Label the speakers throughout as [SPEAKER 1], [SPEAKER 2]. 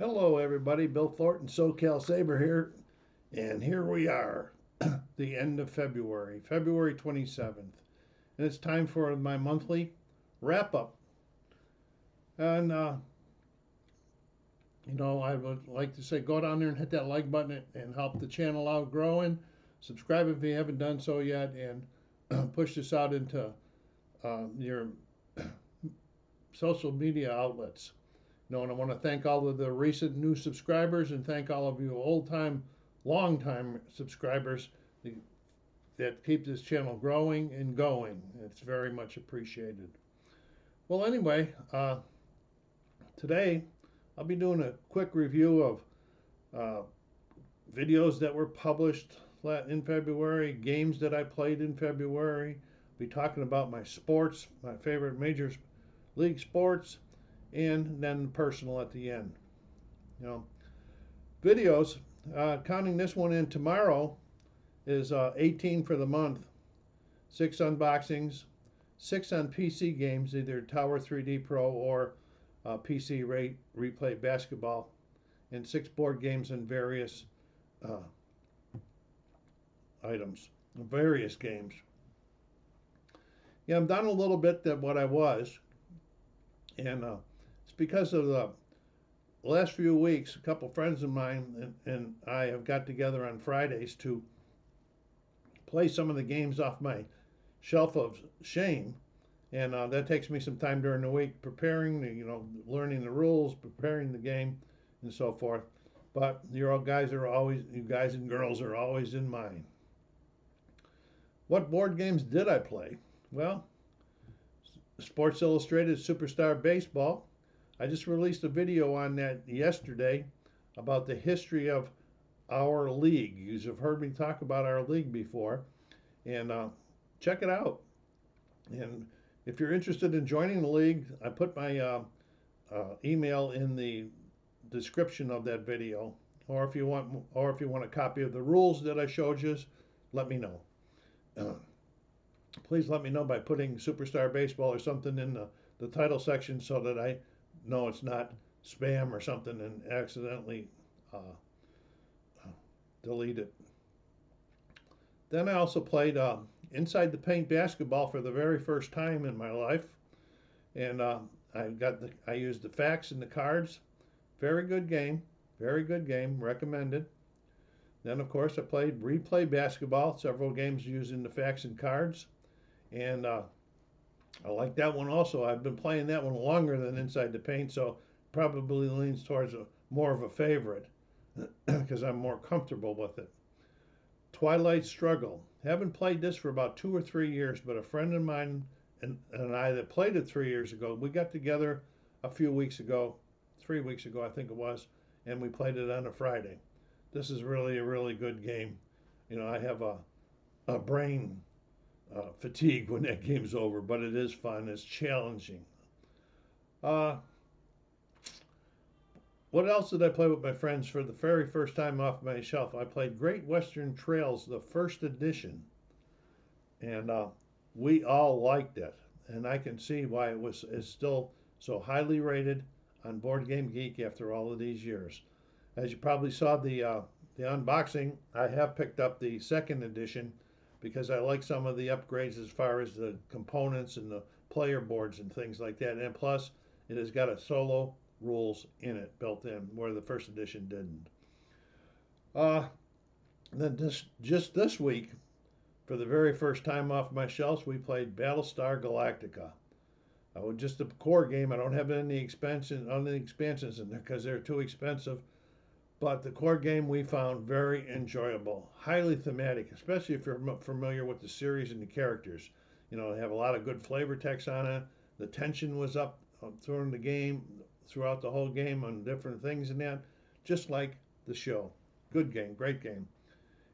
[SPEAKER 1] Hello, everybody. Bill Thornton, SoCalSabre here, and here we are, the end of February, February 27th, and it's time for my monthly wrap up. And I would like to say, go down there and hit that like button and help the channel out growing. Subscribe if you haven't done so yet, and push this out into your social media outlets. And I want to thank all of the recent new subscribers and thank all of you old time, long time subscribers that keep this channel growing and going. It's very much appreciated. Well, anyway, today I'll be doing a quick review of videos that were published in February, games that I played in February. I'll be talking about my sports, my favorite major league sports, and then personal at the end. You know, videos, counting this one in tomorrow, is 18 for the month. 6 unboxings, 6 on PC games, either Tower 3D Pro or PC Replay Basketball, and 6 board games and various items, various games. Yeah, I'm down a little bit than what I was, and it's because of the last few weeks. A couple friends of mine and I have got together on Fridays to play some of the games off my shelf of shame, and that takes me some time during the week preparing, learning the rules, preparing the game, and so forth. But you guys and girls are always in mind. What board games did I play? Well, Sports Illustrated Superstar Baseball. I just released a video on that yesterday about the history of our league. You have heard me talk about our league before, and check it out. And if you're interested in joining the league, I put my email in the description of that video. Or if you want a copy of the rules that I showed you, let me know. Please let me know by putting Superstar Baseball or something in the title section so that I know it's not spam or something and accidentally delete it. Then I also played Inside the Paint basketball for the very first time in my life, and I used the facts and the cards. Very good game, recommended. Then of course I played Replay Basketball, several games using the facts and cards, and I like that one also. I've been playing that one longer than Inside the Paint, so probably leans towards more of a favorite because I'm more comfortable with it. Twilight Struggle. Haven't played this for about 2 or 3 years, but a friend of mine and I that played it 3 years ago, we got together a few weeks ago, 3 weeks ago I think it was, and we played it on a Friday. This is really a really good game. I have a brain fatigue when that game's over, but it is fun. It's challenging. What else did I play with my friends for the very first time off my shelf? I played Great Western Trails, the first edition, and we all liked it. And I can see why is still so highly rated on Board Game Geek after all of these years. As you probably saw the unboxing, I have picked up the second edition because I like some of the upgrades as far as the components and the player boards and things like that. And plus, it has got a solo rules in it built in where the first edition didn't. Then just this week, for the very first time off my shelves, we played Battlestar Galactica. Just a core game. I don't have any expansions in there because they're too expensive. But the core game we found very enjoyable, highly thematic, especially if you're familiar with the series and the characters. They have a lot of good flavor text on it. The tension was up throughout the whole game on different things and that, just like the show. Good game, great game.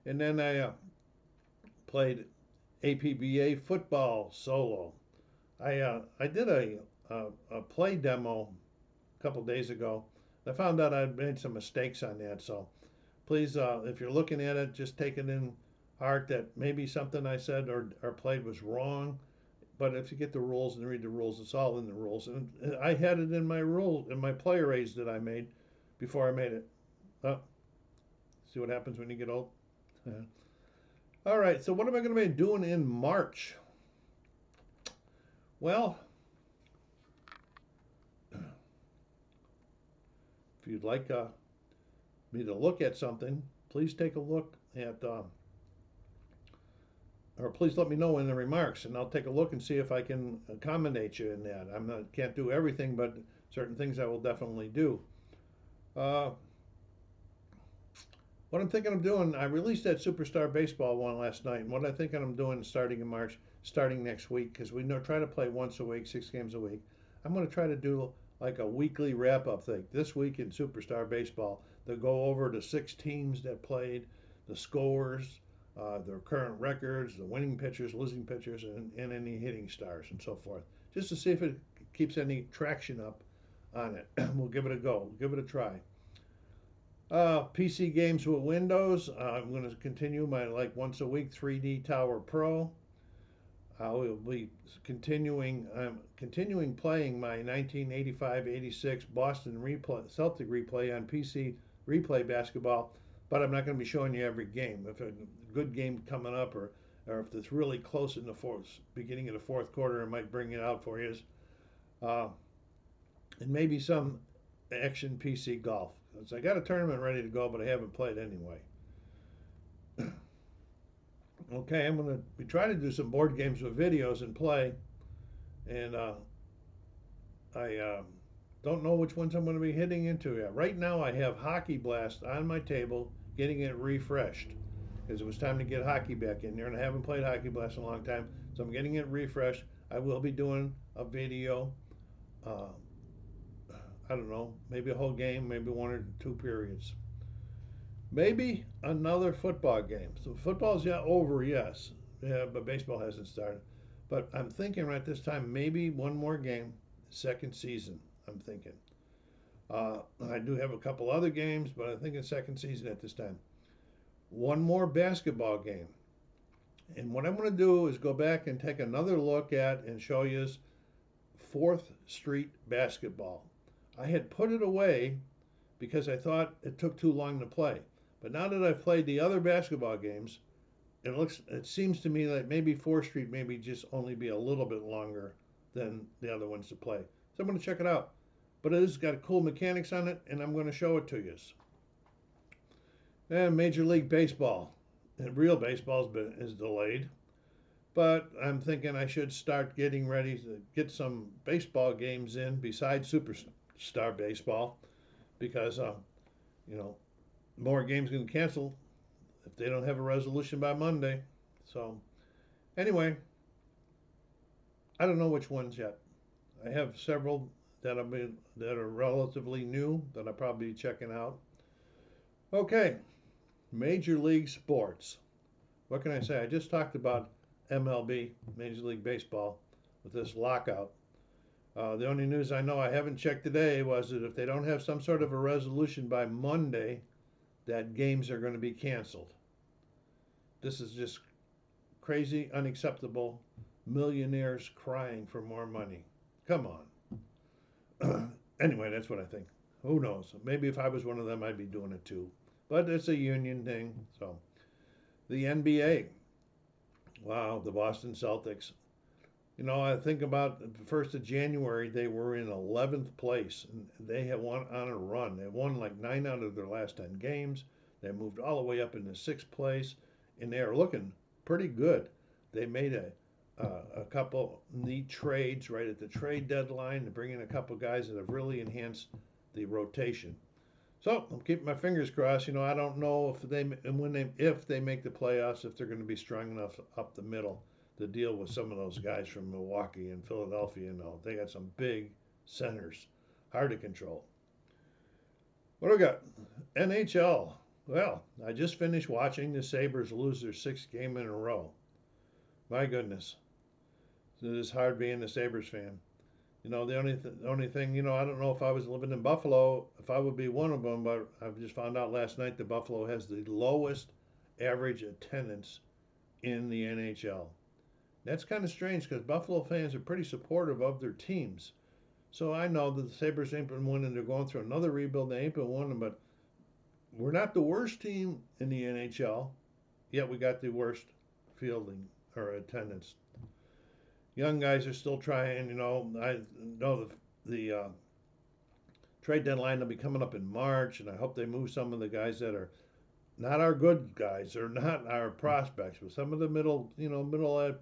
[SPEAKER 1] And then I played APBA football solo. I did a play demo a couple days ago. I found out I'd made some mistakes on that, so please, if you're looking at it, just take it in heart that maybe something I said or played was wrong. But if you get the rules and read the rules, it's all in the rules. And I had it in my player aids that I made before I made it. Oh, see what happens when you get old? All right, so what am I going to be doing in March? Well, if you'd like me to look at something, please take a look at, or please let me know in the remarks, and I'll take a look and see if I can accommodate you in that. Can't do everything, but certain things I will definitely do. What I'm thinking of doing, I released that Superstar Baseball one last night, and what I'm thinking I'm doing starting in March, starting next week, because we try to play once a week, 6 games a week. I'm going to try to do like a weekly wrap-up thing. This week in Superstar Baseball, they'll go over the 6 teams that played, the scores, their current records, the winning pitchers, losing pitchers, and any hitting stars and so forth, just to see if it keeps any traction up on it. We'll give it a go. We'll give it a try. PC games with Windows. I'm going to continue my once a week 3D Tower Pro. I will be continuing. I'm continuing playing my 1985-86 Boston Celtic replay on PC replay basketball, but I'm not going to be showing you every game. If a good game coming up, or if it's really close in the beginning of the fourth quarter, I might bring it out for you. And maybe some action PC golf. So I got a tournament ready to go, but I haven't played anyway. Okay, I'm going to be trying to do some board games with videos and play. And I don't know which ones I'm going to be hitting into yet. Right now I have Hockey Blast on my table, getting it refreshed. Because it was time to get hockey back in there, and I haven't played Hockey Blast in a long time. So I'm getting it refreshed. I will be doing a video. I don't know, maybe a whole game, maybe 1 or 2 periods. Maybe another football game. So football's over, yes. Yeah, but baseball hasn't started. But I'm thinking right this time, maybe one more game, second season, I'm thinking. I do have a couple other games, but I'm thinking second season at this time. One more basketball game. And what I'm going to do is go back and take another look at and show you 4th Street basketball. I had put it away because I thought it took too long to play. But now that I've played the other basketball games, it seems to me that maybe 4th Street maybe just only be a little bit longer than the other ones to play. So I'm going to check it out. But it has got cool mechanics on it, and I'm going to show it to you. And Major League Baseball. And real baseball is delayed. But I'm thinking I should start getting ready to get some baseball games in besides Superstar Baseball, because more games going to cancel if they don't have a resolution by Monday. So anyway, I don't know which ones yet. I have several that are relatively new that I'll probably be checking out. Okay, Major League Sports. What can I say? I just talked about MLB, Major League Baseball, with this lockout. The only news I know I haven't checked today was that if they don't have some sort of a resolution by Monday, that games are going to be canceled. This is just crazy, unacceptable. Millionaires crying for more money. Come on. Anyway, that's what I think. Who knows? Maybe if I was one of them, I'd be doing it too. But it's a union thing. So, the NBA. Wow, the Boston Celtics. I think about the 1st of January, they were in 11th place, and they had won on a run. They won like 9 out of their last 10 games. They moved all the way up into 6th place, and they are looking pretty good. They made a couple neat trades right at the trade deadline to bring in a couple guys that have really enhanced the rotation. So I'm keeping my fingers crossed. I don't know if they make the playoffs, if they're going to be strong enough up the middle to deal with some of those guys from Milwaukee and Philadelphia. They got some big centers, hard to control. What do we got? NHL. Well, I just finished watching the Sabres lose their 6th game in a row. My goodness. It is hard being a Sabres fan. The only thing, I don't know if I was living in Buffalo, if I would be one of them, but I've just found out last night that Buffalo has the lowest average attendance in the NHL. That's kind of strange because Buffalo fans are pretty supportive of their teams. So I know that the Sabres ain't been winning. They're going through another rebuild. They ain't been winning, but we're not the worst team in the NHL. Yet we got the worst fielding or attendance. Young guys are still trying. I know the trade deadline will be coming up in March, and I hope they move some of the guys that are not our good guys or not our prospects, but some of the middle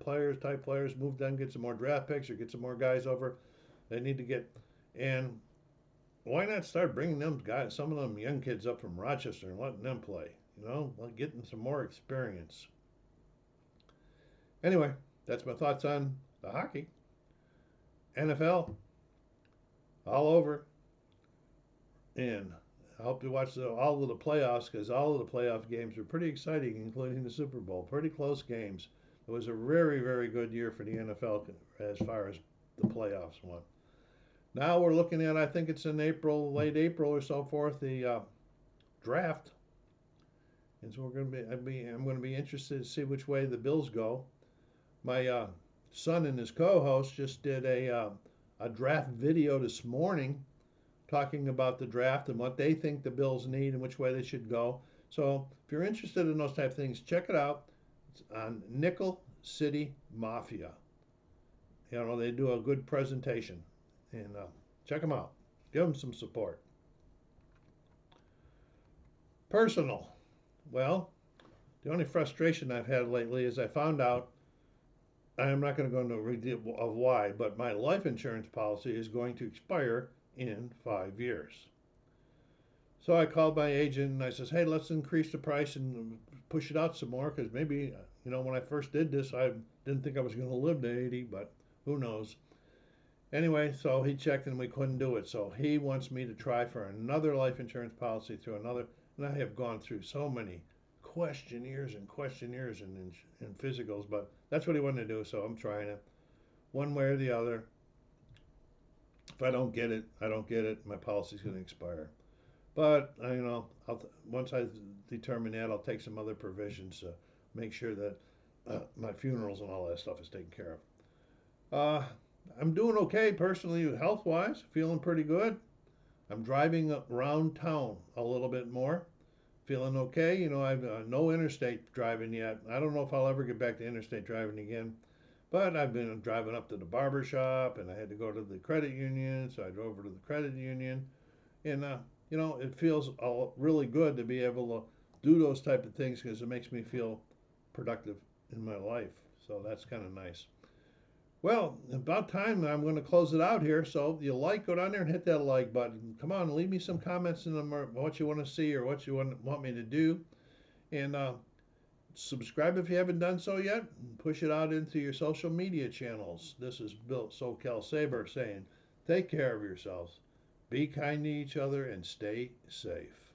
[SPEAKER 1] players, type players, move them, get some more draft picks or get some more guys over. They need to get, and why not start bringing them guys, some of them young kids up from Rochester and letting them play, like getting some more experience. Anyway, that's my thoughts on the hockey. NFL, all over. And I hope you watch all of the playoffs because all of the playoff games were pretty exciting, including the Super Bowl. Pretty close games. It was a very, very good year for the NFL as far as the playoffs went. Now we're looking at, I think it's in April, late April or so forth, the draft. And so I'm going to be interested to see which way the Bills go. My son and his co-host just did a draft video this morning talking about the draft and what they think the Bills need and which way they should go. So if you're interested in those type of things, check it out. It's on Nickel City Mafia. They do a good presentation, and check them out. Give them some support. Personal. Well, the only frustration I've had lately is I found out, I'm not going to go into a detail of why, but my life insurance policy is going to expire in 5 years. So I called my agent and I says, hey, let's increase the price and push it out some more because maybe, when I first did this, I didn't think I was going to live to 80, but who knows. Anyway, so he checked and we couldn't do it. So he wants me to try for another life insurance policy through another. And I have gone through so many questionnaires and physicals, but that's what he wanted to do. So I'm trying it one way or the other. If I don't get it, I don't get it. My policy's going to expire. But once I determine that, I'll take some other provisions to make sure that my funerals and all that stuff is taken care of. I'm doing okay personally, health wise, feeling pretty good. I'm driving around town a little bit more, feeling okay. I've no interstate driving yet. I don't know if I'll ever get back to interstate driving again. But I've been driving up to the barber shop, and I had to go to the credit union, so I drove over to the credit union, and it feels really good to be able to do those type of things because it makes me feel productive in my life. So that's kind of nice. Well, about time I'm going to close it out here. So if you go down there and hit that like button. Come on, leave me some comments in them, what you want to see or what you want me to do, and subscribe if you haven't done so yet. Push it out into your social media channels. This is Bill SoCalsabre saying, take care of yourselves, be kind to each other, and stay safe.